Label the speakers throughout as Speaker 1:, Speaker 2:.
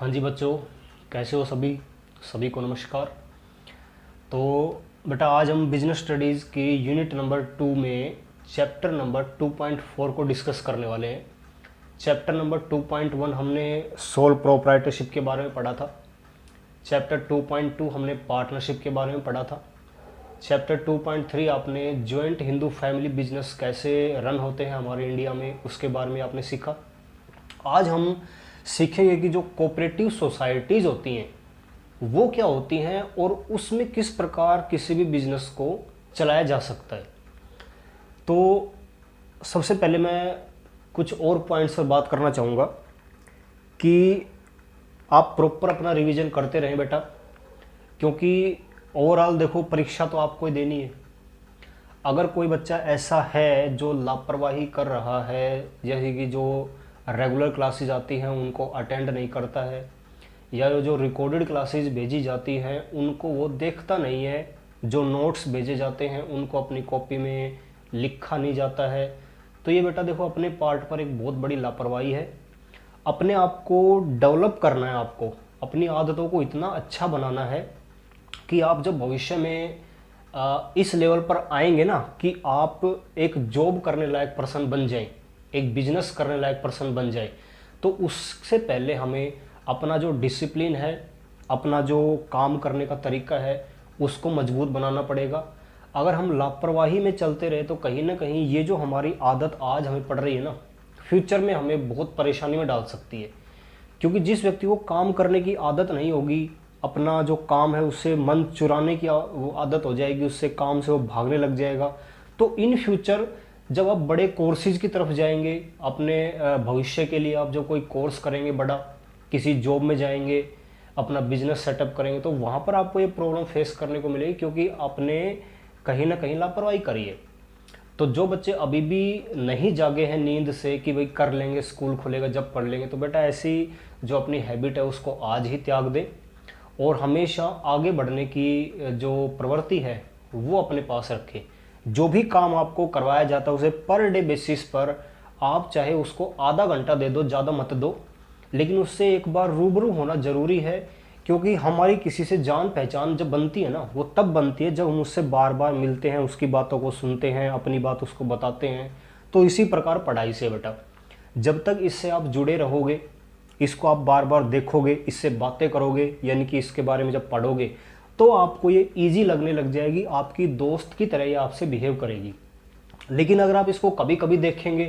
Speaker 1: हाँ जी बच्चों, कैसे हो सभी? सभी को नमस्कार। तो बेटा, आज हम बिजनेस स्टडीज़ की यूनिट नंबर 2 में चैप्टर नंबर 2.4 को डिस्कस करने वाले हैं। चैप्टर नंबर 2.1 हमने सोल प्रोप्राइटरशिप के बारे में पढ़ा था। चैप्टर 2.2 हमने पार्टनरशिप के बारे में पढ़ा था। चैप्टर 2.3 आपने जॉइंट हिंदू फैमिली बिजनेस कैसे रन होते हैं हमारे इंडिया में, उसके बारे में आपने सीखा। आज हम सीखेंगे कि जो कोऑपरेटिव सोसाइटीज़ होती हैं वो क्या होती हैं और उसमें किस प्रकार किसी भी बिजनेस को चलाया जा सकता है। तो सबसे पहले मैं कुछ और पॉइंट्स पर बात करना चाहूँगा कि आप प्रॉपर अपना रिवीजन करते रहें बेटा, क्योंकि ओवरऑल देखो, परीक्षा तो आपको ही देनी है। अगर कोई बच्चा ऐसा है जो लापरवाही कर रहा है, जैसे कि जो रेगुलर क्लासेस आती हैं उनको अटेंड नहीं करता है, या जो रिकॉर्डेड क्लासेस भेजी जाती हैं उनको वो देखता नहीं है, जो नोट्स भेजे जाते हैं उनको अपनी कॉपी में लिखा नहीं जाता है, तो ये बेटा देखो अपने पार्ट पर एक बहुत बड़ी लापरवाही है। अपने आप को डेवलप करना है, आपको अपनी आदतों को इतना अच्छा बनाना है कि आप जब भविष्य में इस लेवल पर आएंगे ना कि आप एक जॉब करने लायक पर्सन बन जाएं, एक बिजनेस करने लायक पर्सन बन जाए, तो उससे पहले हमें अपना जो डिसिप्लिन है, अपना जो काम करने का तरीका है, उसको मजबूत बनाना पड़ेगा। अगर हम लापरवाही में चलते रहे तो कहीं ना कहीं ये जो हमारी आदत आज हमें पड़ रही है ना, फ्यूचर में हमें बहुत परेशानी में डाल सकती है। क्योंकि जिस व्यक्ति को काम करने की आदत नहीं होगी, अपना जो काम है उससे मन चुराने की वो आदत हो जाएगी, उससे काम से वो भागने लग जाएगा, तो इन फ्यूचर जब आप बड़े कोर्सेज की तरफ जाएंगे, अपने भविष्य के लिए आप जो कोई कोर्स करेंगे बड़ा, किसी जॉब में जाएंगे, अपना बिजनेस सेटअप करेंगे, तो वहाँ पर आपको ये प्रॉब्लम फेस करने को मिलेगी, क्योंकि आपने कहीं ना कहीं लापरवाही करी है। तो जो बच्चे अभी भी नहीं जागे हैं नींद से कि भाई कर लेंगे, स्कूल खुलेगा जब पढ़ लेंगे, तो बेटा ऐसी जो अपनी हैबिट है उसको आज ही त्याग दें और हमेशा आगे बढ़ने की जो प्रवृत्ति है वो अपने पास रखें। जो भी काम आपको करवाया जाता है उसे पर डे बेसिस पर आप चाहे उसको आधा घंटा दे दो, ज़्यादा मत दो, लेकिन उससे एक बार रूबरू होना ज़रूरी है। क्योंकि हमारी किसी से जान पहचान जब बनती है ना, वो तब बनती है जब हम उससे बार बार मिलते हैं, उसकी बातों को सुनते हैं, अपनी बात उसको बताते हैं। तो इसी प्रकार पढ़ाई से बेटा, जब तक इससे आप जुड़े रहोगे, इसको आप बार बार देखोगे, इससे बातें करोगे, यानी कि इसके बारे में जब पढ़ोगे तो आपको ये ईजी लगने लग जाएगी, आपकी दोस्त की तरह ये आपसे बिहेव करेगी। लेकिन अगर आप इसको कभी कभी देखेंगे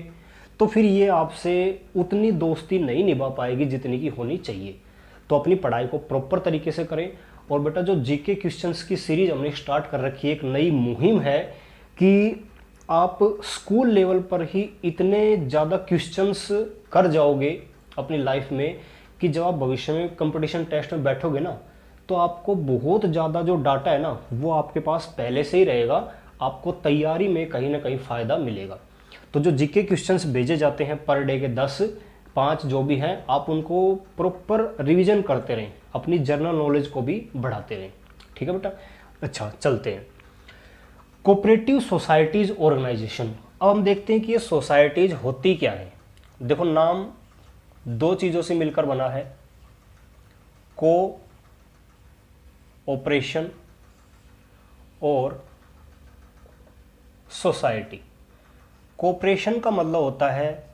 Speaker 1: तो फिर ये आपसे उतनी दोस्ती नहीं निभा पाएगी जितनी की होनी चाहिए। तो अपनी पढ़ाई को प्रॉपर तरीके से करें। और बेटा, जो जीके क्वेश्चंस की सीरीज हमने स्टार्ट कर रखी है, एक नई मुहिम है कि आप स्कूल लेवल पर ही इतने ज़्यादा क्वेश्चंस कर जाओगे अपनी लाइफ में कि जब आप भविष्य में कंपटीशन टेस्ट में बैठोगे ना, तो आपको बहुत ज़्यादा जो डाटा है ना वो आपके पास पहले से ही रहेगा, आपको तैयारी में कहीं ना कहीं फ़ायदा मिलेगा। तो जो जीके क्वेश्चंस भेजे जाते हैं पर डे के 10-5 जो भी हैं, आप उनको प्रॉपर रिवीजन करते रहें, अपनी जनरल नॉलेज को भी बढ़ाते रहें। ठीक है बेटा? अच्छा, चलते हैं कोऑपरेटिव सोसाइटीज़ ऑर्गेनाइजेशन। अब हम देखते हैं कि ये सोसाइटीज़ होती क्या है। देखो, नाम दो चीज़ों से मिलकर बना है, को ऑपरेशन और सोसाइटी। कोऑपरेशन का मतलब होता है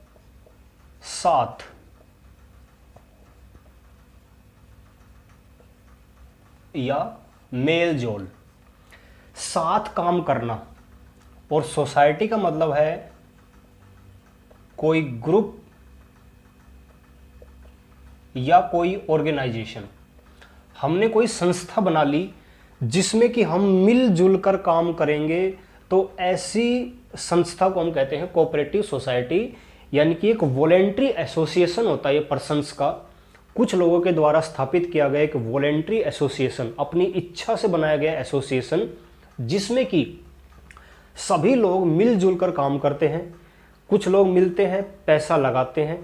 Speaker 1: साथ, या मेल जोल, साथ काम करना। और सोसाइटी का मतलब है कोई ग्रुप या कोई ऑर्गेनाइजेशन। हमने कोई संस्था बना ली जिसमें कि हम मिलजुल कर काम करेंगे, तो ऐसी संस्था को हम कहते हैं कोऑपरेटिव सोसाइटी। यानी कि एक वॉलेंट्री एसोसिएशन होता है ये पर्सन्स का, कुछ लोगों के द्वारा स्थापित किया गया एक वॉलेंट्री एसोसिएशन, अपनी इच्छा से बनाया गया एसोसिएशन, जिसमें कि सभी लोग मिलजुल कर काम करते हैं। कुछ लोग मिलते हैं, पैसा लगाते हैं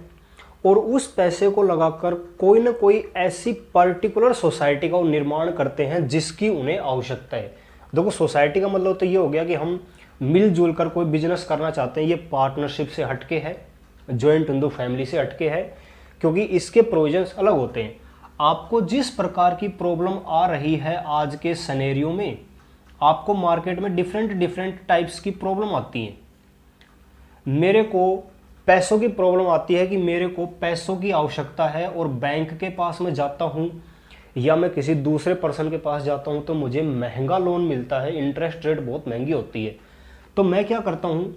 Speaker 1: और उस पैसे को लगाकर कोई ना कोई ऐसी पर्टिकुलर सोसाइटी का निर्माण करते हैं जिसकी उन्हें आवश्यकता है। देखो, सोसाइटी का मतलब तो ये हो गया कि हम मिलजुल कर कोई बिजनेस करना चाहते हैं। ये पार्टनरशिप से हटके है, जॉइंट हिंदू फैमिली से हटके है, क्योंकि इसके प्रोविजंस अलग होते हैं। आपको जिस प्रकार की प्रॉब्लम आ रही है आज के सिनेरियो में, आपको मार्केट में डिफरेंट डिफरेंट टाइप्स की प्रॉब्लम आती हैं। मेरे को पैसों की प्रॉब्लम आती है कि मेरे को पैसों की आवश्यकता है और बैंक के पास मैं जाता हूँ या मैं किसी दूसरे पर्सन के पास जाता हूँ तो मुझे महंगा लोन मिलता है, इंटरेस्ट रेट बहुत महंगी होती है। तो मैं क्या करता हूँ,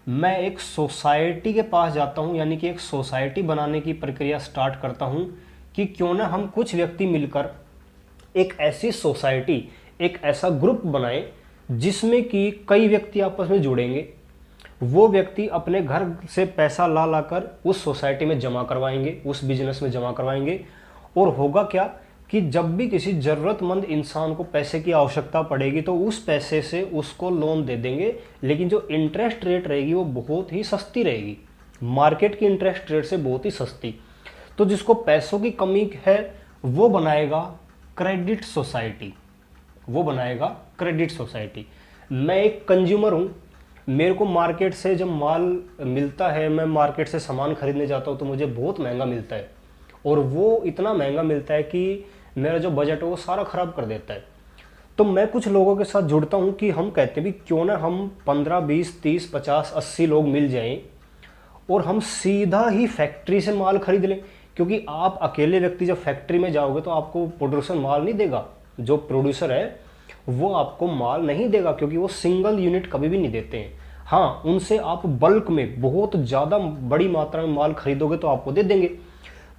Speaker 1: मैं एक सोसाइटी के पास जाता हूँ, यानी कि एक सोसाइटी बनाने की प्रक्रिया स्टार्ट करता हूँ कि क्यों ना हम कुछ व्यक्ति मिलकर एक ऐसी सोसाइटी, एक ऐसा ग्रुप बनाएं जिसमें कि कई व्यक्ति आपस में जुड़ेंगे। वो व्यक्ति अपने घर से पैसा ला लाकर उस सोसाइटी में जमा करवाएंगे, उस बिजनेस में जमा करवाएंगे। और होगा क्या कि जब भी किसी ज़रूरतमंद इंसान को पैसे की आवश्यकता पड़ेगी तो उस पैसे से उसको लोन दे देंगे, लेकिन जो इंटरेस्ट रेट रहेगी वो बहुत ही सस्ती रहेगी, मार्केट की इंटरेस्ट रेट से बहुत ही सस्ती। तो जिसको पैसों की कमी है वो बनाएगा क्रेडिट सोसाइटी, वो बनाएगा क्रेडिट सोसाइटी। मैं एक कंज्यूमर हूँ, मेरे को मार्केट से जब माल मिलता है, मैं मार्केट से सामान खरीदने जाता हूँ तो मुझे बहुत महंगा मिलता है, और वो इतना महंगा मिलता है कि मेरा जो बजट है वो सारा ख़राब कर देता है। तो मैं कुछ लोगों के साथ जुड़ता हूँ कि हम कहते हैं भी क्यों ना हम 15, 20, 30, 50, 80 लोग मिल जाएं और हम सीधा ही फैक्ट्री से माल खरीद लें। क्योंकि आप अकेले व्यक्ति जब फैक्ट्री में जाओगे तो आपको प्रोड्यूसर माल नहीं देगा, जो प्रोड्यूसर है वो आपको माल नहीं देगा, क्योंकि वो सिंगल यूनिट कभी भी नहीं देते हैं। हाँ, उनसे आप बल्क में बहुत ज़्यादा बड़ी मात्रा में माल खरीदोगे तो आपको दे देंगे।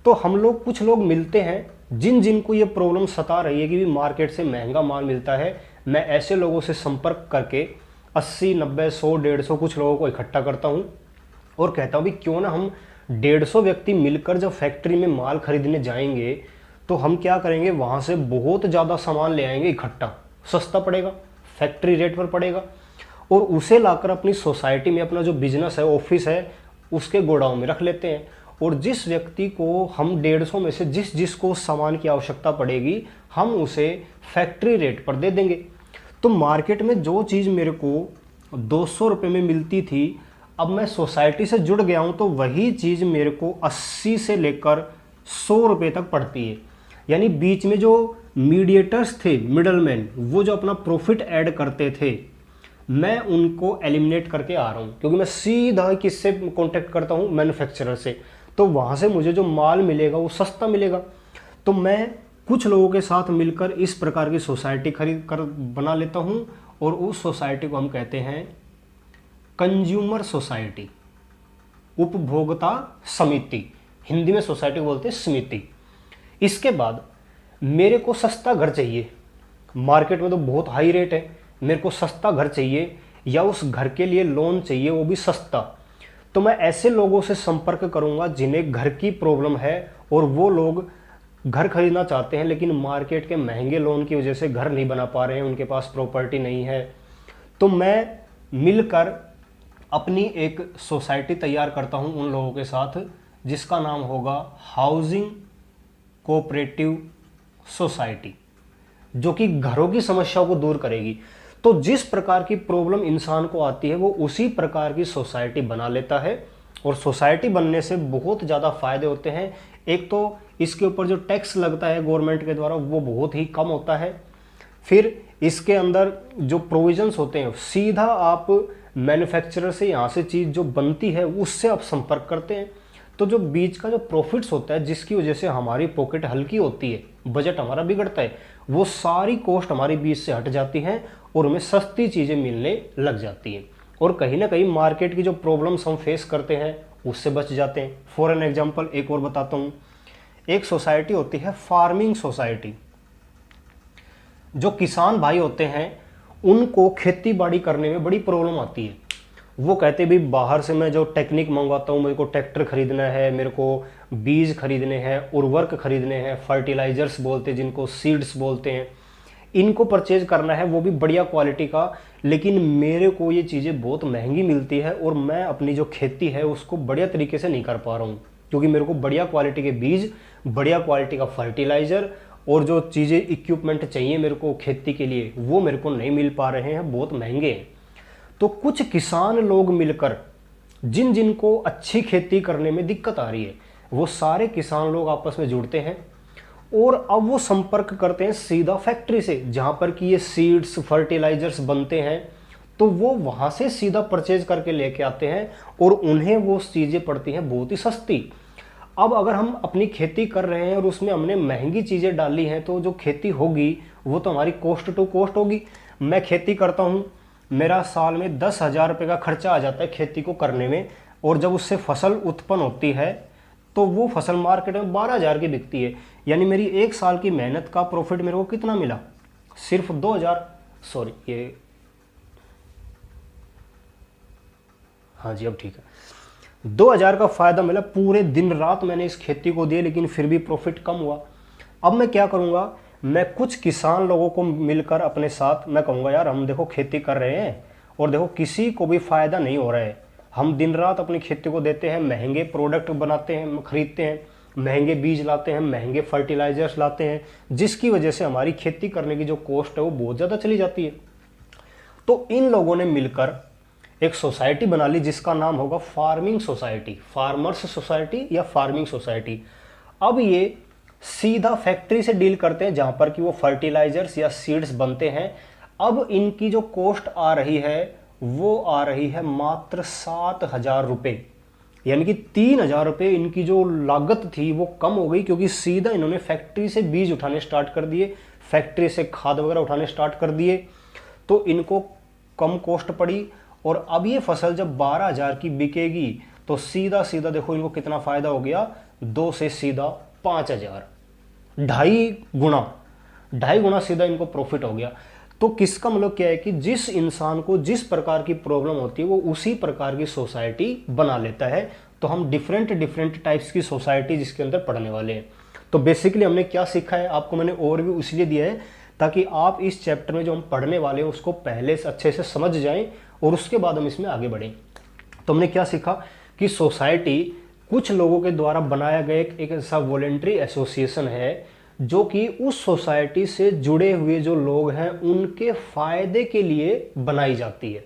Speaker 1: तो हम लोग कुछ लोग मिलते हैं जिनको ये प्रॉब्लम सता रही है कि भी मार्केट से महंगा माल मिलता है। मैं ऐसे लोगों से संपर्क करके 80, 90, 100, 150 कुछ लोगों को इकट्ठा करता हूँ और कहता हूँ भी क्यों ना हम 150 व्यक्ति मिलकर जब फैक्ट्री में माल खरीदने जाएंगे तो हम क्या करेंगे, वहाँ से बहुत ज़्यादा सामान ले आएंगे इकट्ठा, सस्ता पड़ेगा, फैक्ट्री रेट पर पड़ेगा, और उसे लाकर अपनी सोसाइटी में, अपना जो बिजनेस है, ऑफिस है, उसके गोडाउन में रख लेते हैं। और जिस व्यक्ति को हम 150 में से जिसको उस सामान की आवश्यकता पड़ेगी हम उसे फैक्ट्री रेट पर दे देंगे। तो मार्केट में जो चीज़ मेरे को 200 रुपये में मिलती थी, अब मैं सोसाइटी से जुड़ गया हूँ तो वही चीज़ मेरे को 80 से लेकर 100 रुपये तक पड़ती है। यानी बीच में जो मीडिएटर्स थे, मिडलमैन, वो जो अपना प्रॉफिट ऐड करते थे, मैं उनको एलिमिनेट करके आ रहा हूँ। क्योंकि मैं सीधा किससे कांटेक्ट करता हूँ, मैन्युफैक्चरर से। तो वहाँ से मुझे जो माल मिलेगा वो सस्ता मिलेगा। तो मैं कुछ लोगों के साथ मिलकर इस प्रकार की सोसाइटी खरीद कर बना लेता हूँ, और उस सोसाइटी को हम कहते हैं कंज्यूमर सोसाइटी, उपभोक्ता समिति। हिंदी में सोसाइटी को बोलते हैं समिति। इसके बाद मेरे को सस्ता घर चाहिए, मार्केट में तो बहुत हाई रेट है, मेरे को सस्ता घर चाहिए या उस घर के लिए लोन चाहिए, वो भी सस्ता। तो मैं ऐसे लोगों से संपर्क करूंगा जिन्हें घर की प्रॉब्लम है और वो लोग घर खरीदना चाहते हैं लेकिन मार्केट के महंगे लोन की वजह से घर नहीं बना पा रहे हैं, उनके पास प्रॉपर्टी नहीं है। तो मैं मिलकर अपनी एक सोसाइटी तैयार करता हूं उन लोगों के साथ, जिसका नाम होगा हाउसिंग कोऑपरेटिव सोसाइटी, जो कि घरों की समस्याओं को दूर करेगी। तो जिस प्रकार की प्रॉब्लम इंसान को आती है वो उसी प्रकार की सोसाइटी बना लेता है, और सोसाइटी बनने से बहुत ज़्यादा फायदे होते हैं। एक तो इसके ऊपर जो टैक्स लगता है गवर्नमेंट के द्वारा वो बहुत ही कम होता है। फिर इसके अंदर जो प्रोविजंस होते हैं, सीधा आप मैन्युफैक्चरर से यहाँ से चीज़ जो बनती है उससे आप संपर्क करते हैं। तो जो बीच का जो प्रॉफिट्स होता है, जिसकी वजह से हमारी पॉकेट हल्की होती है, बजट हमारा बिगड़ता है, वो सारी कॉस्ट हमारी बीच से हट जाती हैं और हमें सस्ती चीज़ें मिलने लग जाती हैं, और कहीं ना कहीं मार्केट की जो प्रॉब्लम्स हम फेस करते हैं उससे बच जाते हैं। फॉर एन एग्जांपल एक और बताता हूँ। एक सोसाइटी होती है फार्मिंग सोसाइटी। जो किसान भाई होते हैं उनको खेती बाड़ी करने में बड़ी प्रॉब्लम आती है। वो कहते भी बाहर से मैं जो टेक्निक मंगवाता हूँ, मेरे को ट्रैक्टर खरीदना है, मेरे को बीज खरीदने हैं, उर्वरक खरीदने हैं, फर्टिलाइजर्स बोलते हैं जिनको, सीड्स बोलते हैं, इनको परचेज करना है, वो भी बढ़िया क्वालिटी का, लेकिन मेरे को ये चीज़ें बहुत महंगी मिलती है और मैं अपनी जो खेती है उसको बढ़िया तरीके से नहीं कर पा रहा हूँ, क्योंकि मेरे को बढ़िया क्वालिटी के बीज, बढ़िया क्वालिटी का फर्टिलाइज़र और जो चीज़ें इक्विपमेंट चाहिए मेरे को खेती के लिए वो मेरे को नहीं मिल पा रहे हैं, बहुत महंगे हैं। तो कुछ किसान लोग मिलकर, जिनको अच्छी खेती करने में दिक्कत आ रही है, वो सारे किसान लोग आपस में जुड़ते हैं और अब वो संपर्क करते हैं सीधा फैक्ट्री से, जहां पर कि ये सीड्स फर्टिलाइजर्स बनते हैं, तो वो वहां से सीधा परचेज करके लेके आते हैं और उन्हें वो चीजें पड़ती हैं बहुत ही सस्ती। अब अगर हम अपनी खेती कर रहे हैं और उसमें हमने महंगी चीजें डाली हैं, तो जो खेती होगी वो तो हमारी कॉस्ट टू कॉस्ट होगी। मैं खेती करता हूं, मेरा साल में 10,000 रुपये का खर्चा आ जाता है खेती को करने में, और जब उससे फसल उत्पन्न होती है तो वो फसल मार्केट में 12,000 की बिकती है। यानी मेरी एक साल की मेहनत का प्रॉफिट मेरे को कितना मिला? सिर्फ 2,000। सॉरी, ये हाँ जी अब ठीक है, 2,000 का फायदा मिला। पूरे दिन रात मैंने इस खेती को दिए, लेकिन फिर भी प्रॉफिट कम हुआ। अब मैं क्या करूंगा, मैं कुछ किसान लोगों को मिलकर अपने साथ मैं कहूँगा, यार हम देखो खेती कर रहे हैं और देखो किसी को भी फायदा नहीं हो रहा है, हम दिन रात अपनी खेती को देते हैं, महंगे प्रोडक्ट बनाते हैं, खरीदते हैं, महंगे बीज लाते हैं, महंगे फर्टिलाइजर्स लाते हैं, जिसकी वजह से हमारी खेती करने की जो कॉस्ट है वो बहुत ज़्यादा चली जाती है। तो इन लोगों ने मिलकर एक सोसाइटी बना ली जिसका नाम होगा फार्मिंग सोसाइटी, फार्मर्स सोसाइटी या फार्मिंग सोसाइटी। अब ये सीधा फैक्ट्री से डील करते हैं जहां पर कि वो फर्टिलाइजर्स या सीड्स बनते हैं। अब इनकी जो कॉस्ट आ रही है वो आ रही है मात्र 7,000 रुपये, यानी कि 3,000 रुपये इनकी जो लागत थी वो कम हो गई, क्योंकि सीधा इन्होंने फैक्ट्री से बीज उठाने स्टार्ट कर दिए, फैक्ट्री से खाद वगैरह उठाने स्टार्ट कर दिए, तो इनको कम कॉस्ट पड़ी। और अब ये फसल जब 12,000 की बिकेगी तो सीधा सीधा देखो इनको कितना फायदा हो गया, 2 से सीधा 5,000, 2.5 गुना सीधा इनको प्रॉफिट हो गया। तो किसका मतलब क्या है कि जिस इंसान को जिस प्रकार की प्रॉब्लम होती है वो उसी प्रकार की सोसाइटी बना लेता है। तो हम डिफरेंट टाइप्स की सोसाइटी जिसके अंदर पढ़ने वाले हैं। तो बेसिकली हमने क्या सीखा है, आपको मैंने ओवरव्यू इसलिए दिया है ताकि आप इस चैप्टर में जो हम पढ़ने वाले हैं उसको पहले से अच्छे से समझ जाएं और उसके बाद हम इसमें आगे बढ़ें। तो हमने क्या सीखा कि सोसाइटी कुछ लोगों के द्वारा बनाया गया एक ऐसा वॉलेंट्री एसोसिएशन है जो कि उस सोसाइटी से जुड़े हुए जो लोग हैं उनके फायदे के लिए बनाई जाती है।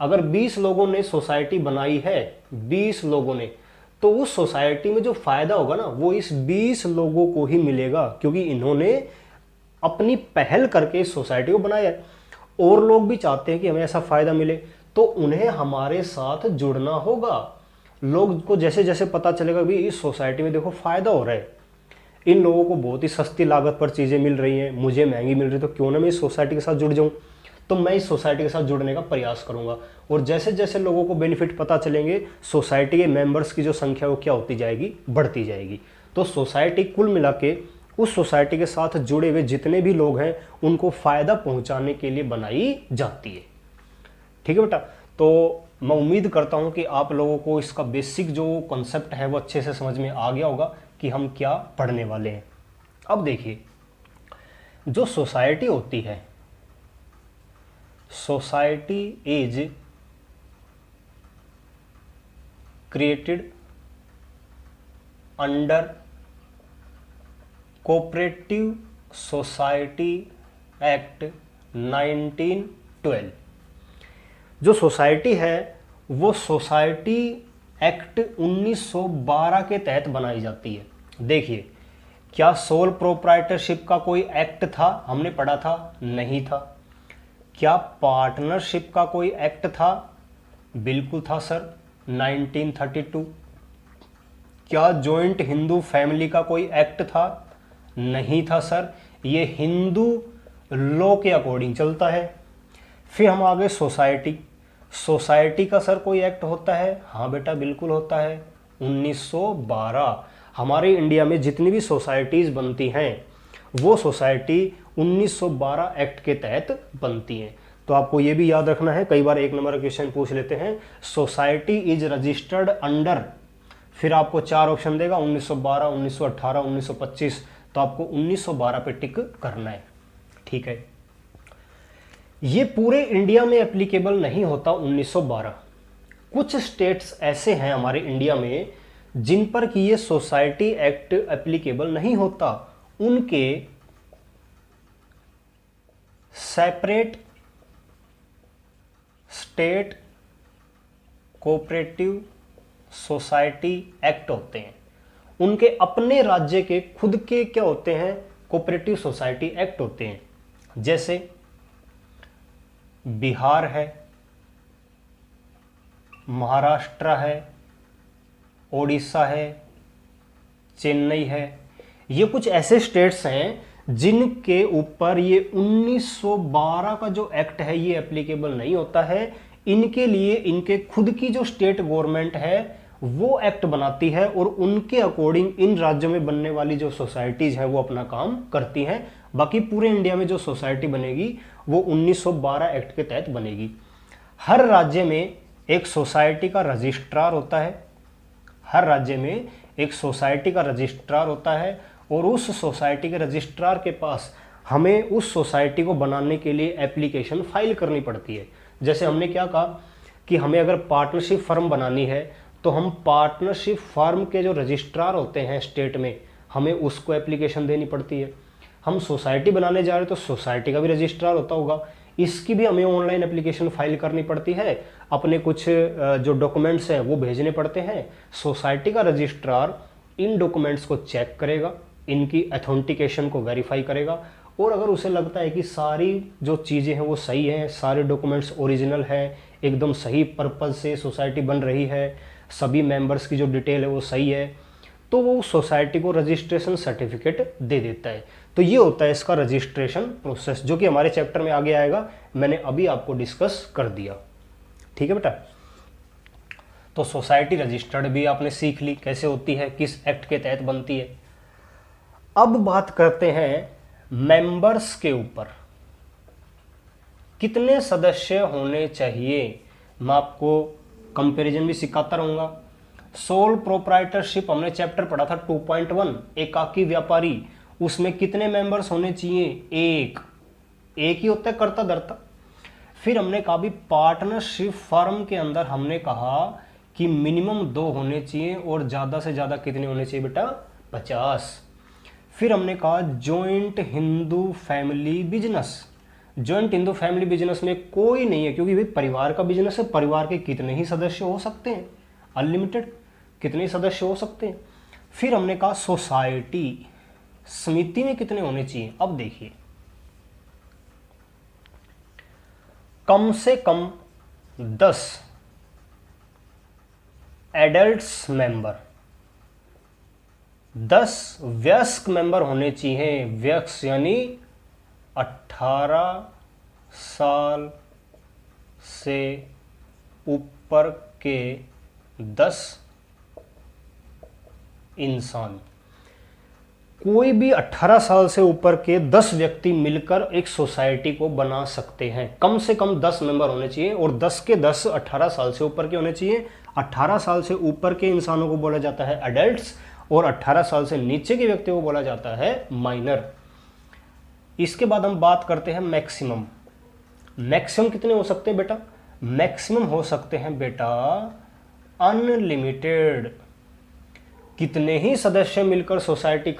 Speaker 1: अगर 20 लोगों ने सोसाइटी बनाई है, 20 लोगों ने, तो उस सोसाइटी में जो फायदा होगा ना वो इस 20 लोगों को ही मिलेगा, क्योंकि इन्होंने अपनी पहल करके इस सोसाइटी को बनाया है। और लोग भी चाहते हैं कि हमें ऐसा फायदा मिले, तो उन्हें हमारे साथ जुड़ना होगा। लोग को जैसे जैसे पता चलेगा भी इस सोसाइटी में देखो फायदा हो रहा है, इन लोगों को बहुत ही सस्ती लागत पर चीज़ें मिल रही हैं, मुझे महंगी मिल रही है, तो क्यों ना मैं इस सोसाइटी के साथ जुड़ जाऊं। तो मैं इस सोसाइटी के साथ जुड़ने का प्रयास करूंगा। और जैसे जैसे लोगों को बेनिफिट पता चलेंगे, सोसाइटी के मेंबर्स की जो संख्या वो क्या होती जाएगी, बढ़ती जाएगी। तो सोसाइटी कुल मिला के उस सोसाइटी के साथ जुड़े हुए जितने भी लोग हैं उनको फायदा पहुंचाने के लिए बनाई जाती है। ठीक है बेटा, तो मैं उम्मीद करता हूं कि आप लोगों को इसका बेसिक जो कॉन्सेप्ट है वो अच्छे से समझ में आ गया होगा कि हम क्या पढ़ने वाले हैं। अब देखिए, जो सोसाइटी होती है, society is created under cooperative society act 1912। जो सोसाइटी है वो सोसाइटी एक्ट 1912 के तहत बनाई जाती है। देखिए, क्या सोल प्रोप्राइटरशिप का कोई एक्ट था, हमने पढ़ा था? नहीं था। क्या पार्टनरशिप का कोई एक्ट था? बिल्कुल था सर, 1932। क्या जॉइंट हिंदू फैमिली का कोई एक्ट था? नहीं था सर, ये हिंदू लॉ के अकॉर्डिंग चलता है। फिर हम आ गए सोसाइटी। सोसाइटी का सर कोई एक्ट होता है? हाँ बेटा बिल्कुल होता है, 1912। हमारे इंडिया में जितनी भी सोसाइटीज़ बनती हैं वो सोसाइटी 1912 एक्ट के तहत बनती हैं। तो आपको ये भी याद रखना है, कई बार 1 नंबर का क्वेश्चन पूछ लेते हैं, सोसाइटी इज रजिस्टर्ड अंडर, फिर आपको 4 ऑप्शन देगा, 1912, 1918, 1925, तो आपको 1912 पे टिक करना है। ठीक है, ये पूरे इंडिया में एप्लीकेबल नहीं होता 1912। कुछ स्टेट्स ऐसे हैं हमारे इंडिया में जिन पर कि ये सोसाइटी एक्ट एप्लीकेबल नहीं होता, उनके separate state cooperative society act होते हैं। उनके अपने राज्य के खुद के क्या होते हैं, कोऑपरेटिव सोसाइटी एक्ट होते हैं। जैसे बिहार है, महाराष्ट्र है, ओडिशा है, चेन्नई है। ये कुछ ऐसे स्टेट्स हैं जिनके ऊपर ये 1912 का जो एक्ट है ये एप्लीकेबल नहीं होता है। इनके लिए इनके खुद की जो स्टेट गवर्नमेंट है वो एक्ट बनाती है और उनके अकॉर्डिंग इन राज्यों में बनने वाली जो सोसाइटीज हैं वो अपना काम करती हैं। बाकी पूरे इंडिया में जो सोसाइटी बनेगी वो 1912 एक्ट के तहत बनेगी। हर राज्य में एक सोसाइटी का रजिस्ट्रार होता है, हर राज्य में एक सोसाइटी का रजिस्ट्रार होता है और उस सोसाइटी के रजिस्ट्रार के पास हमें उस सोसाइटी को बनाने के लिए एप्लीकेशन फाइल करनी पड़ती है। जैसे हमने क्या कहा कि हमें अगर पार्टनरशिप फर्म बनानी है तो हम पार्टनरशिप फर्म के जो रजिस्ट्रार होते हैं स्टेट में हमें उसको एप्लीकेशन देनी पड़ती है। हम सोसाइटी बनाने जा रहे हैं तो सोसाइटी का भी रजिस्ट्रार होता होगा, इसकी भी हमें ऑनलाइन एप्लीकेशन फाइल करनी पड़ती है, अपने कुछ जो डॉक्यूमेंट्स हैं वो भेजने पड़ते हैं। सोसाइटी का रजिस्ट्रार इन डॉक्यूमेंट्स को चेक करेगा, इनकी अथेंटिकेशन को वेरीफाई करेगा और अगर उसे लगता है कि सारी जो चीज़ें हैं वो सही हैं, सारे डॉक्यूमेंट्स ओरिजिनल है, एकदम सही पर्पज़ से सोसाइटी बन रही है, सभी मेंबर्स की जो डिटेल है वो सही है, तो वो सोसाइटी को रजिस्ट्रेशन सर्टिफिकेट दे देता है। तो ये होता है इसका रजिस्ट्रेशन प्रोसेस, जो कि हमारे चैप्टर में आगे आएगा, मैंने अभी आपको डिस्कस कर दिया। ठीक है बेटा। तो सोसाइटी रजिस्टर्ड भी आपने सीख ली कैसे होती है, किस एक्ट के तहत बनती है। अब बात करते हैं मेंबर्स के ऊपर, कितने सदस्य होने चाहिए। मैं आपको कंपैरिजन भी सिखाता रहूंगा। सोल प्रोप्राइटरशिप हमने चैप्टर पढ़ा था 2.1, एकाकी व्यापारी, उसमें कितने मेंबर्स होने चाहिए, एक ही होता है कर्ता धर्ता। फिर हमने कहा भी पार्टनरशिप फर्म के अंदर हमने कहा कि मिनिमम 2 होने चाहिए और ज़्यादा से ज़्यादा कितने होने चाहिए बेटा, 50। फिर हमने कहा joint Hindu family business, joint Hindu family business में कोई नहीं है क्योंकि भाई परिवार का बिजनेस है, परिवार के कितने ही सदस्य हो सकते हैं, अनलिमिटेड कितने ही सदस्य हो सकते हैं। फिर हमने कहा सोसाइटी, समिति में कितने होने चाहिए। अब देखिए, कम से कम 10 एडल्ट्स मेंबर, 10 वयस्क मेंबर होने चाहिए। वयस्क यानी 18 साल से ऊपर के 10 इंसान, कोई भी 18 साल से ऊपर के 10 व्यक्ति मिलकर एक सोसाइटी को बना सकते हैं। कम से कम 10 मेंबर होने चाहिए और 10 के 10 18 साल से ऊपर के होने चाहिए। 18 साल से ऊपर के इंसानों को बोला जाता है एडल्ट्स और 18 साल से नीचे के व्यक्ति को बोला जाता है माइनर। इसके बाद हम बात करते हैं मैक्सिमम। मैक्सिमम कितने हो सकते हैं बेटा, मैक्सिमम हो सकते हैं बेटा अनलिमिटेड, कितने ही सदस्य मिलकर सोसाइटी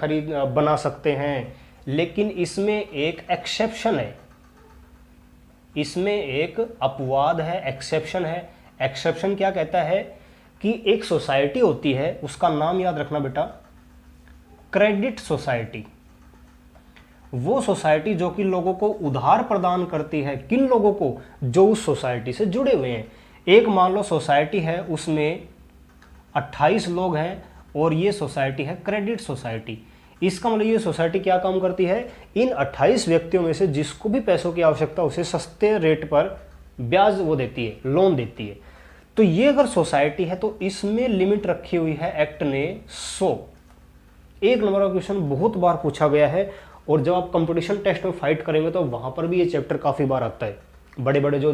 Speaker 1: बना सकते हैं। लेकिन इसमें एक एक्सेप्शन है, इसमें एक अपवाद है, एक्सेप्शन है। एक्सेप्शन क्या कहता है कि एक सोसाइटी होती है, उसका नाम याद रखना बेटा, क्रेडिट सोसाइटी। वो सोसाइटी जो कि लोगों को उधार प्रदान करती है, किन लोगों को, जो उस सोसाइटी से जुड़े हुए हैं। एक मान लो सोसाइटी है, उसमें 28 लोग हैं और ये सोसाइटी है क्रेडिट सोसाइटी। इसका मतलब ये सोसाइटी क्या काम करती है, इन 28 व्यक्तियों में से जिसको भी पैसों की आवश्यकता उसे सस्ते रेट पर ब्याज वो देती है, लोन देती है। तो ये अगर सोसाइटी है तो इसमें लिमिट रखी हुई है एक्ट ने 100। 1 नंबर का क्वेश्चन बहुत बार पूछा गया है और जब आप कंपटीशन टेस्ट में फाइट करेंगे तो वहां पर भी ये चैप्टर काफ़ी बार आता है। बड़े बड़े जो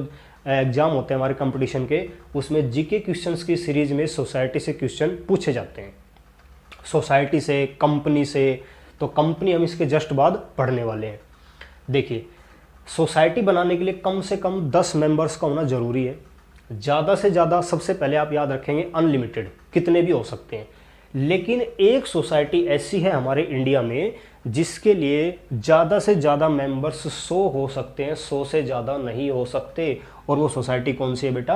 Speaker 1: एग्जाम होते हैं हमारे कंपटीशन के, उसमें जीके क्वेश्चंस की सीरीज में सोसाइटी से क्वेश्चन पूछे जाते हैं, सोसाइटी से, कंपनी से। तो कंपनी हम इसके जस्ट बाद पढ़ने वाले हैं। देखिए, सोसाइटी बनाने के लिए कम से कम 10 मेंबर्स का होना जरूरी है। ज़्यादा से ज़्यादा सबसे पहले आप याद रखेंगे अनलिमिटेड, कितने भी हो सकते हैं। लेकिन एक सोसाइटी ऐसी है हमारे इंडिया में जिसके लिए ज़्यादा से ज़्यादा मेंबर्स 100 हो सकते हैं, 100 से ज़्यादा नहीं हो सकते। और वो सोसाइटी कौन सी है बेटा,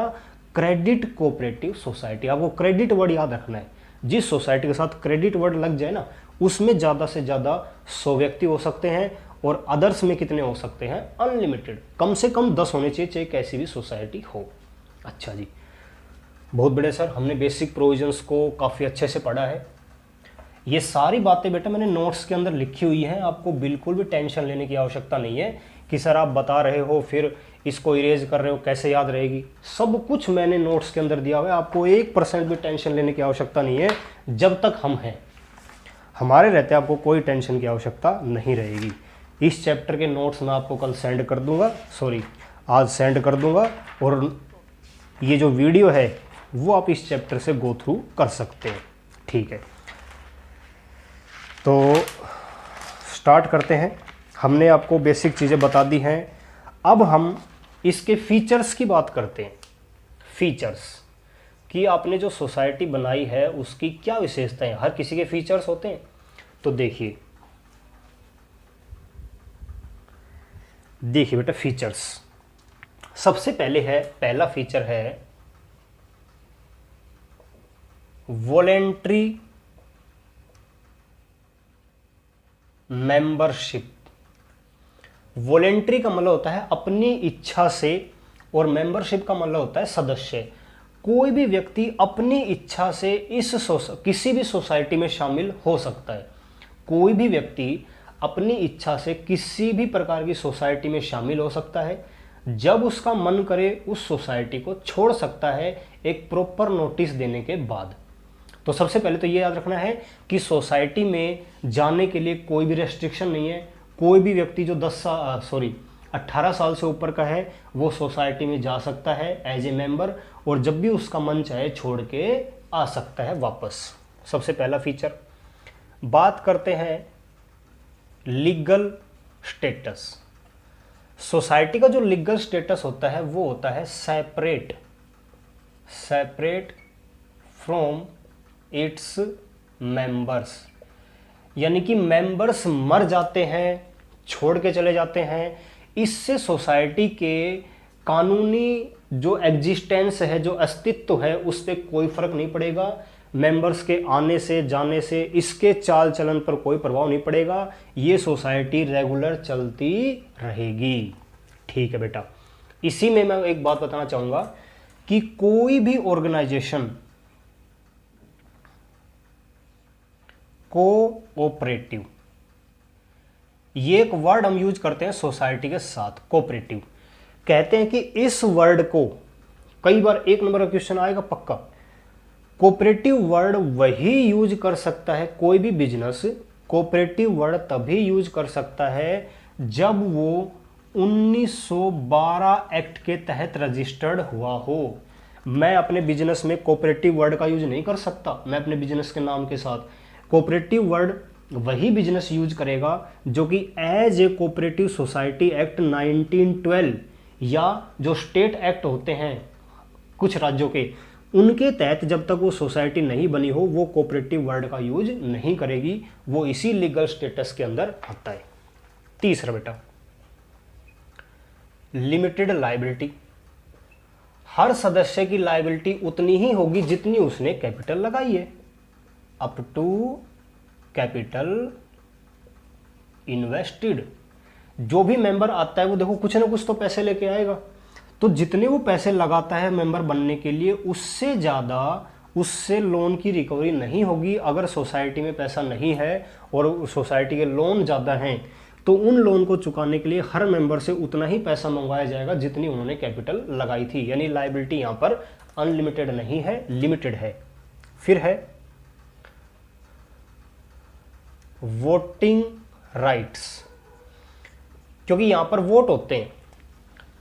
Speaker 1: क्रेडिट कोऑपरेटिव सोसाइटी। आपको क्रेडिट वर्ड याद रखना है। जिस सोसाइटी के साथ क्रेडिट वर्ड लग जाए ना, उसमें ज़्यादा से ज़्यादा 100 व्यक्ति हो सकते हैं, और अदर्स में कितने हो सकते हैं? अनलिमिटेड। कम से कम 10 होने चाहिए, चाहे कैसी भी सोसाइटी हो। अच्छा जी, बहुत बड़े सर, हमने बेसिक प्रोविजंस को काफ़ी अच्छे से पढ़ा है। ये सारी बातें बेटा मैंने नोट्स के अंदर लिखी हुई हैं, आपको बिल्कुल भी टेंशन लेने की आवश्यकता नहीं है कि सर आप बता रहे हो फिर इसको इरेज कर रहे हो, कैसे याद रहेगी। सब कुछ मैंने नोट्स के अंदर दिया हुआ है, आपको 1% भी टेंशन लेने की आवश्यकता नहीं है। जब तक हम हैं, हमारे रहते आपको कोई टेंशन की आवश्यकता नहीं रहेगी। इस चैप्टर के नोट्स मैं आपको कल सेंड कर दूंगा, सॉरी आज सेंड कर दूंगा, और ये जो वीडियो है वो आप इस चैप्टर से गो थ्रू कर सकते हैं। ठीक है, तो स्टार्ट करते हैं। हमने आपको बेसिक चीज़ें बता दी हैं, अब हम इसके फीचर्स की बात करते हैं। फीचर्स कि आपने जो सोसाइटी बनाई है उसकी क्या विशेषताएं, हर किसी के फीचर्स होते हैं। तो देखिए बेटा, फीचर्स सबसे पहले है, पहला फीचर है वॉलेंट्री मेंबरशिप। वॉलेंट्री का मतलब होता है अपनी इच्छा से, और मेंबरशिप का मतलब होता है सदस्य। कोई भी व्यक्ति अपनी इच्छा से किसी भी सोसाइटी में शामिल हो सकता है। कोई भी व्यक्ति अपनी इच्छा से किसी भी प्रकार की सोसाइटी में शामिल हो सकता है। जब उसका मन करे उस सोसाइटी को छोड़ सकता है, एक प्रॉपर नोटिस देने के बाद। तो सबसे पहले तो ये याद रखना है कि सोसाइटी में जाने के लिए कोई भी रेस्ट्रिक्शन नहीं है। कोई भी व्यक्ति जो 18 साल से ऊपर का है वो सोसाइटी में जा सकता है एज ए मेंबर, और जब भी उसका मन चाहे छोड़ के आ सकता है वापस। सबसे पहला फीचर। बात करते हैं लीगल स्टेटस। सोसाइटी का जो लीगल स्टेटस होता है वो होता है सेपरेट फ्रॉम इट्स मेंबर्स। यानी कि मेंबर्स मर जाते हैं, छोड़ के चले जाते हैं, इससे सोसाइटी के कानूनी जो एग्जिस्टेंस है, जो अस्तित्व है, उस पर कोई फर्क नहीं पड़ेगा। मेंबर्स के आने से जाने से इसके चाल चलन पर कोई प्रभाव नहीं पड़ेगा। ये सोसाइटी रेगुलर चलती रहेगी। ठीक है बेटा, इसी में मैं एक बात बताना चाहूँगा कि कोई भी ऑर्गेनाइजेशन कोऑपरेटिव, ये एक वर्ड हम यूज करते हैं सोसाइटी के साथ, कोऑपरेटिव। कहते हैं कि इस वर्ड को कई बार 1 नंबर का क्वेश्चन आएगा पक्का। कोऑपरेटिव वर्ड वही यूज कर सकता है, कोई भी बिजनेस कोऑपरेटिव वर्ड तभी यूज कर सकता है जब वो 1912 एक्ट के तहत रजिस्टर्ड हुआ हो। मैं अपने बिजनेस में कोऑपरेटिव वर्ड का यूज नहीं कर सकता। मैं अपने बिजनेस के नाम के साथ कोऑपरेटिव वर्ड वही बिजनेस यूज करेगा जो कि as a cooperative society act 1912 या जो स्टेट एक्ट होते हैं कुछ राज्यों के, उनके तहत जब तक वो सोसाइटी नहीं बनी हो वो कोऑपरेटिव वर्ड का यूज नहीं करेगी। वो इसी लीगल स्टेटस के अंदर आता है। तीसरा बेटा, लिमिटेड लायबिलिटी। हर सदस्य की लायबिलिटी उतनी ही होगी जितनी उसने कैपिटल लगाई है, अप टू कैपिटल इन्वेस्टेड। जो भी मेंबर आता है वो देखो कुछ ना कुछ तो पैसे लेके आएगा, तो जितने वो पैसे लगाता है मेंबर बनने के लिए, उससे ज़्यादा उससे लोन की रिकवरी नहीं होगी। अगर सोसाइटी में पैसा नहीं है और सोसाइटी के लोन ज़्यादा हैं तो उन लोन को चुकाने के लिए हर मेंबर से उतना ही पैसा मंगवाया जाएगा जितनी उन्होंने कैपिटल लगाई थी। यानी लायबिलिटी यहाँ पर अनलिमिटेड नहीं है, लिमिटेड है। फिर है वोटिंग राइट्स, क्योंकि यहाँ पर वोट होते हैं,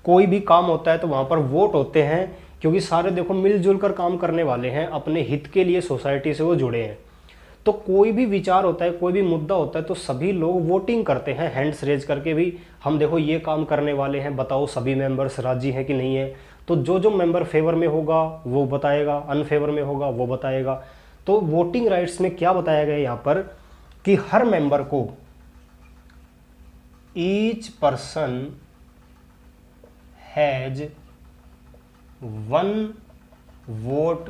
Speaker 1: कोई भी काम होता है तो वहाँ पर वोट होते हैं, क्योंकि सारे देखो मिलजुल कर काम करने वाले हैं, अपने हित के लिए सोसाइटी से वो जुड़े हैं। तो कोई भी विचार होता है, कोई भी मुद्दा होता है तो सभी लोग वोटिंग करते हैं, हैंड्स रेज करके भी हम देखो ये काम करने वाले हैं, बताओ सभी मेंबर्स राजी हैं कि नहीं है। तो जो जो मेंबर फेवर में होगा वो बताएगा, अनफेवर में होगा वो बताएगा। तो वोटिंग राइट्स में क्या बताया गया यहाँ पर कि हर मेंबर को each person has 1 vote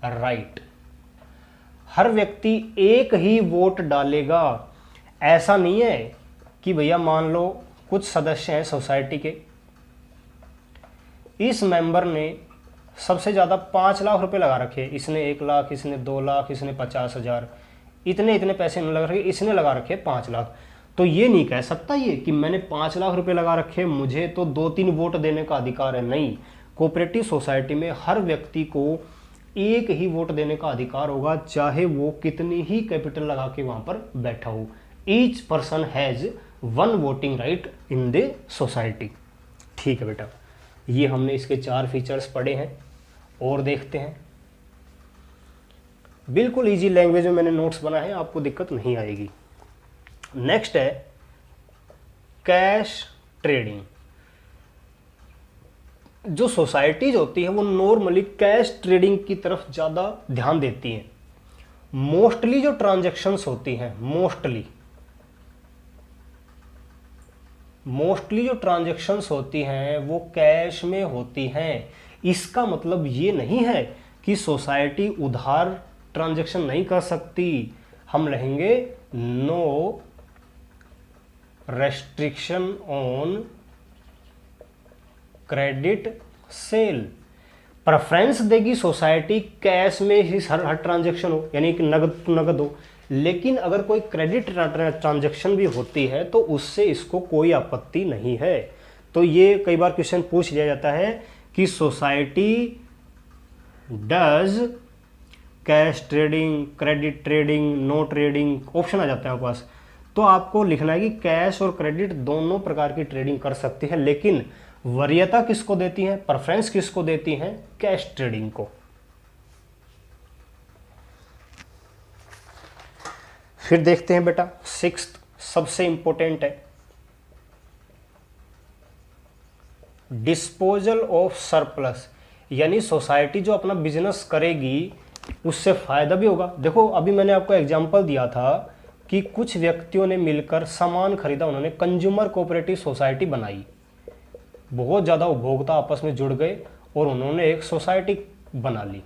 Speaker 1: right. हर व्यक्ति एक ही वोट डालेगा। ऐसा नहीं है कि भैया मान लो कुछ सदस्य हैं सोसाइटी के, इस मेंबर ने सबसे ज़्यादा 5 लाख रुपए लगा रखे, इसने 1 लाख, इसने 2 लाख, इसने 50,000, इतने इतने पैसे नहीं लगा रखे, इसने लगा रखे 5 लाख। तो ये नहीं कह सकता ये कि मैंने 5 लाख रुपए लगा रखे, मुझे तो 2-3 वोट देने का अधिकार है। नहीं, कोऑपरेटिव सोसाइटी में हर व्यक्ति को एक ही वोट देने का अधिकार होगा, चाहे वो कितनी ही कैपिटल लगा के वहां पर बैठा हो। Each person has 1 voting right in the society. ठीक है बेटा, ये हमने इसके 4 फीचर्स पढ़े हैं और देखते हैं। बिल्कुल इजी लैंग्वेज में मैंने नोट्स बनाए हैं, आपको दिक्कत नहीं आएगी। नेक्स्ट है कैश ट्रेडिंग। जो सोसाइटीज होती है वो नॉर्मली कैश ट्रेडिंग की तरफ ज़्यादा ध्यान देती हैं। मोस्टली जो ट्रांजैक्शंस होती हैं, मोस्टली जो ट्रांजैक्शंस होती हैं वो कैश में होती हैं। इसका मतलब ये नहीं है कि सोसाइटी उधार ट्रांजैक्शन नहीं कर सकती। हम रहेंगे no restriction on credit sale. Preference देगी सोसाइटी कैश में ही हर ट्रांजैक्शन हो, यानी कि नगद हो। लेकिन अगर कोई क्रेडिट ट्रांजैक्शन भी होती है तो उससे इसको कोई आपत्ति नहीं है। तो ये कई बार क्वेश्चन पूछ लिया जाता है कि society does cash trading, credit trading, no trading, option आ जाता है आपके पास। तो आपको लिखना है कि कैश और क्रेडिट दोनों प्रकार की ट्रेडिंग कर सकती है, लेकिन वरीयता किसको देती है, प्रेफरेंस किसको देती है, कैश ट्रेडिंग को। फिर देखते हैं बेटा 6th सबसे इंपॉर्टेंट है, डिस्पोजल ऑफ सरप्लस। यानी सोसाइटी जो अपना बिजनेस करेगी उससे फायदा भी होगा। देखो अभी मैंने आपको एग्जांपल दिया था कि कुछ व्यक्तियों ने मिलकर सामान खरीदा, उन्होंने कंज्यूमर कोऑपरेटिव सोसाइटी बनाई, बहुत ज़्यादा उपभोक्ता आपस में जुड़ गए और उन्होंने एक सोसाइटी बना ली।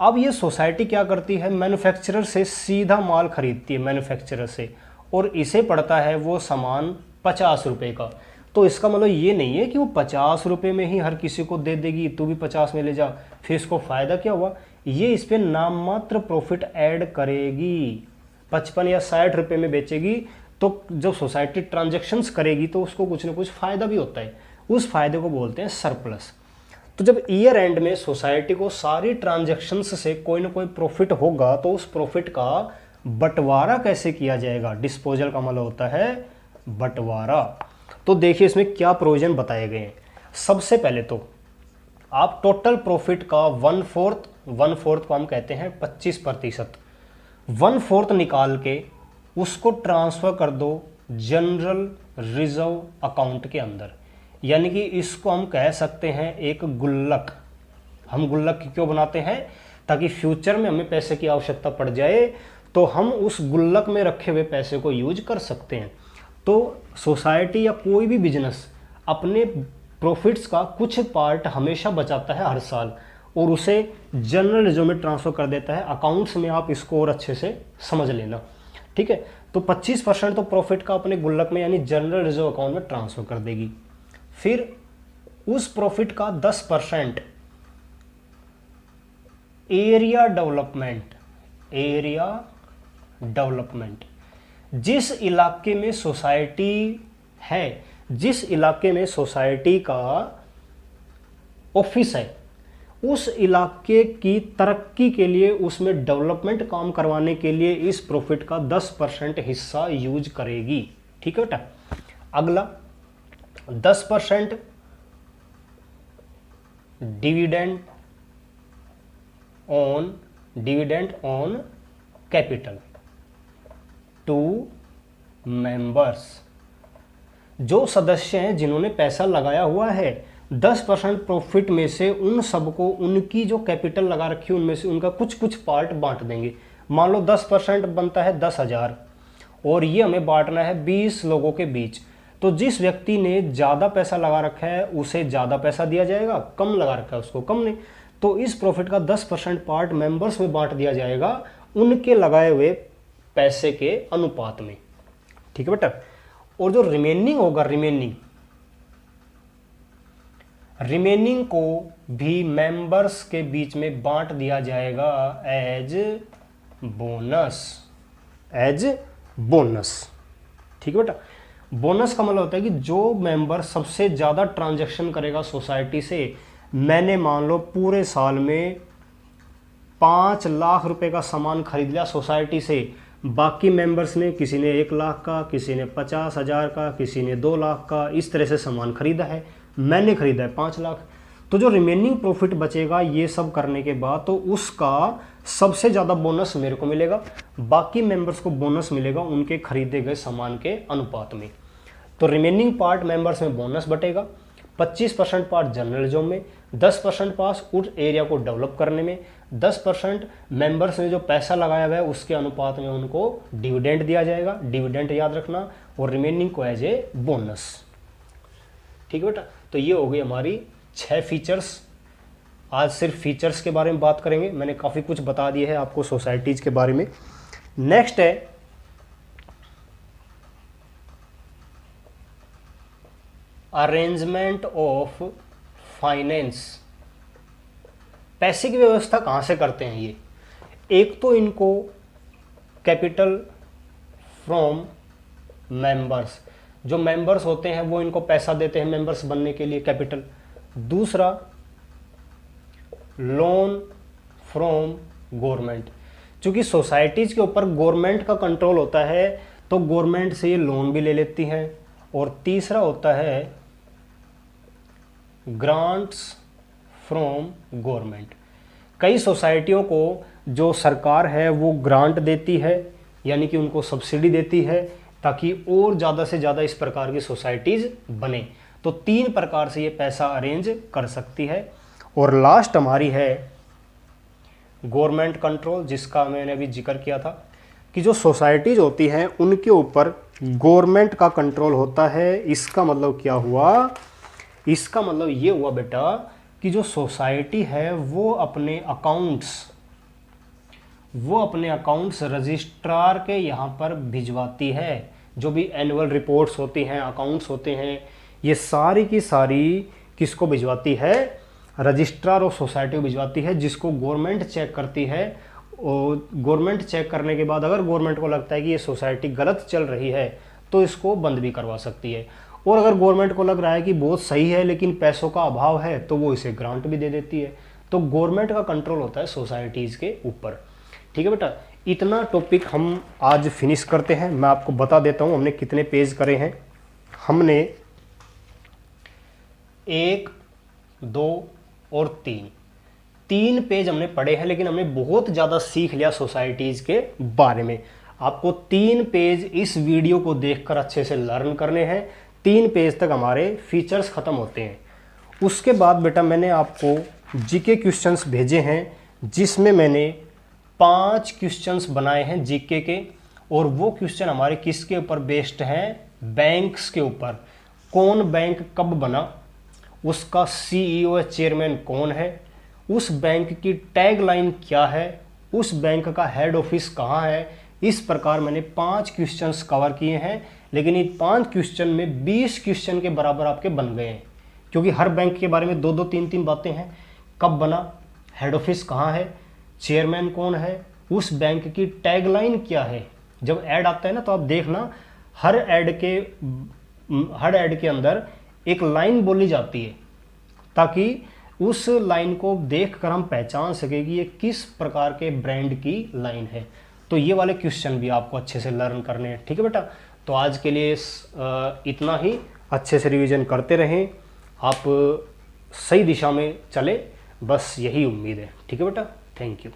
Speaker 1: अब ये सोसाइटी क्या करती है, मैन्युफैक्चरर से सीधा माल खरीदती है मैन्युफैक्चरर से, और इसे पड़ता है वो सामान 50 रुपये का। तो इसका मतलब ये नहीं है कि वो 50 रुपये में ही हर किसी को दे देगी, तू भी 50 में ले जा, फिर इसको फ़ायदा क्या हुआ। ये इस पर नाम मात्र प्रॉफिट ऐड करेगी, 55 या 60 रुपये में बेचेगी। तो जब सोसाइटी ट्रांजैक्शंस करेगी तो उसको कुछ ना कुछ फ़ायदा भी होता है, उस फायदे को बोलते हैं सरप्लस। तो जब ईयर एंड में सोसाइटी को सारी ट्रांजैक्शंस से कोई ना कोई प्रॉफिट होगा तो उस प्रॉफिट का बंटवारा कैसे किया जाएगा। डिस्पोजल का मतलब होता है बंटवारा। तो देखिए इसमें क्या प्रोविजन बताए गए हैं। सबसे पहले तो आप टोटल प्रॉफिट का 1/4 को हम कहते हैं 25%, 1/4 निकाल के उसको ट्रांसफ़र कर दो जनरल रिजर्व अकाउंट के अंदर। यानी कि इसको हम कह सकते हैं एक गुल्लक। हम गुल्लक क्यों बनाते हैं, ताकि फ्यूचर में हमें पैसे की आवश्यकता पड़ जाए तो हम उस गुल्लक में रखे हुए पैसे को यूज कर सकते हैं। तो सोसाइटी या कोई भी बिजनेस अपने प्रॉफिट्स का कुछ पार्ट हमेशा बचाता है हर साल, और उसे जनरल रिजर्व में ट्रांसफ़र कर देता है। अकाउंट्स में आप इसको और अच्छे से समझ लेना, ठीक है। तो 25% तो प्रॉफिट का अपने गुल्लक में यानी जनरल रिजर्व अकाउंट में ट्रांसफ़र कर देगी। फिर उस प्रॉफिट का 10% एरिया डेवलपमेंट, जिस इलाके में सोसाइटी है, जिस इलाके में सोसाइटी का ऑफिस है, उस इलाके की तरक्की के लिए, उसमें डेवलपमेंट काम करवाने के लिए इस प्रॉफिट का 10% हिस्सा यूज करेगी, ठीक है बेटा। अगला 10% dividend on capital to members. जो सदस्य हैं जिन्होंने पैसा लगाया हुआ है, 10% प्रॉफिट में से उन सबको उनकी जो कैपिटल लगा रखी है उनमें से उनका कुछ पार्ट बांट देंगे। मान लो 10% बनता है 10,000 और ये हमें बांटना है 20 लोगों के बीच। तो जिस व्यक्ति ने ज़्यादा पैसा लगा रखा है उसे ज़्यादा पैसा दिया जाएगा, कम लगा रखा है उसको कम नहीं। तो इस प्रॉफिट का 10% पार्ट मेंबर्स में बांट दिया जाएगा उनके लगाए हुए पैसे के अनुपात में, ठीक है बेटा। और जो रिमेनिंग होगा, रिमेनिंग को भी मेंबर्स के बीच में बांट दिया जाएगा एज बोनस, ठीक है बेटा। बोनस का मतलब होता है कि जो मेंबर सबसे ज़्यादा ट्रांजैक्शन करेगा सोसाइटी से, मैंने मान लो पूरे साल में 5 लाख रुपए का सामान खरीद लिया सोसाइटी से, बाकी मेंबर्स ने, किसी ने 1 लाख का, किसी ने 50,000 का, किसी ने 2 लाख का, इस तरह से सामान खरीदा है, मैंने खरीदा है 5 लाख। तो जो रिमेनिंग प्रॉफिट बचेगा ये सब करने के बाद, तो उसका सबसे ज़्यादा बोनस मेरे को मिलेगा, बाकी मेंबर्स को बोनस मिलेगा उनके खरीदे गए सामान के अनुपात में। तो रिमेनिंग पार्ट मेंबर्स में बोनस बटेगा, 25% पार्ट जनरल जॉब में, 10% पास उस एरिया को डेवलप करने में, 10% मेंबर्स ने जो पैसा लगाया हुआ है उसके अनुपात में उनको डिविडेंड दिया जाएगा, डिविडेंड याद रखना, और रिमेनिंग को एज ए बोनस, ठीक है बेटा। तो ये हो गई हमारी 6 फीचर्स। आज सिर्फ फीचर्स के बारे में बात करेंगे, मैंने काफ़ी कुछ बता दिया है आपको सोसाइटीज़ के बारे में। नेक्स्ट है अरेंजमेंट ऑफ फाइनेंस। पैसे की व्यवस्था कहाँ से करते हैं ये? एक तो इनको कैपिटल फ्रॉम मेंबर्स, जो मेंबर्स होते हैं वो इनको पैसा देते हैं मेंबर्स बनने के लिए, कैपिटल। दूसरा लोन फ्रॉम गवर्नमेंट, चूंकि सोसाइटीज़ के ऊपर गवर्नमेंट का कंट्रोल होता है तो गवर्नमेंट से ये लोन भी ले लेती हैं। और तीसरा होता है ग्रांट्स फ्रॉम गवर्नमेंट। कई सोसाइटियों को जो सरकार है वो ग्रांट देती है, यानी कि उनको सब्सिडी देती है ताकि और ज़्यादा से ज़्यादा इस प्रकार की सोसाइटीज़ बने। तो 3 प्रकार से ये पैसा अरेंज कर सकती है। और लास्ट हमारी है गवर्नमेंट कंट्रोल, जिसका मैंने अभी जिक्र किया था कि जो सोसाइटीज़ होती हैं उनके ऊपर गवर्नमेंट का कंट्रोल होता है। इसका मतलब क्या हुआ? इसका मतलब ये हुआ बेटा कि जो सोसाइटी है वो अपने अकाउंट्स रजिस्ट्रार के यहाँ पर भिजवाती है। जो भी एनुअल रिपोर्ट्स होती हैं, अकाउंट्स होते हैं, ये सारी की सारी किसको भिजवाती है? रजिस्ट्रार और सोसाइटी को भिजवाती है, जिसको गवर्नमेंट चेक करती है। और गवर्नमेंट चेक करने के बाद अगर गवर्नमेंट को लगता है कि ये सोसाइटी गलत चल रही है तो इसको बंद भी करवा सकती है। और अगर गवर्नमेंट को लग रहा है कि बहुत सही है लेकिन पैसों का अभाव है तो वो इसे ग्रांट भी दे देती है। तो गवर्नमेंट का कंट्रोल होता है सोसाइटीज़ के ऊपर, ठीक है बेटा। इतना टॉपिक हम आज फिनिश करते हैं। मैं आपको बता देता हूँ हमने कितने पेज करे हैं। हमने 1, 2 और 3 पेज हमने पढ़े हैं, लेकिन हमने बहुत ज़्यादा सीख लिया सोसाइटीज़ के बारे में। आपको 3 पेज इस वीडियो को देखकर अच्छे से लर्न करने हैं। 3 पेज तक हमारे फीचर्स ख़त्म होते हैं। उसके बाद बेटा मैंने आपको जीके क्वेश्चंस भेजे हैं, जिसमें मैंने 5 क्वेश्चंस बनाए हैं जीके के। और वो क्वेश्चन हमारे किसके ऊपर बेस्ड हैं? बैंक्स के ऊपर। कौन बैंक कब बना, उसका CEO या चेयरमैन कौन है, उस बैंक की टैगलाइन क्या है, उस बैंक का हेड ऑफिस कहाँ है। इस प्रकार मैंने 5 क्वेश्चंस कवर किए हैं, लेकिन इन 5 क्वेश्चन में 20 क्वेश्चन के बराबर आपके बन गए हैं, क्योंकि हर बैंक के बारे में 2-2, 3-3 बातें हैं। कब बना, हेड ऑफिस कहाँ है, चेयरमैन कौन है, उस बैंक की टैगलाइन क्या है। जब ऐड आता है ना तो आप देखना, हर ऐड के अंदर एक लाइन बोली जाती है, ताकि उस लाइन को देखकर हम पहचान सके कि ये किस प्रकार के ब्रांड की लाइन है। तो ये वाले क्वेश्चन भी आपको अच्छे से लर्न करने हैं, ठीक है बेटा। तो आज के लिए इतना ही। अच्छे से रिवीजन करते रहें, आप सही दिशा में चले, बस यही उम्मीद है, ठीक है बेटा। Thank you.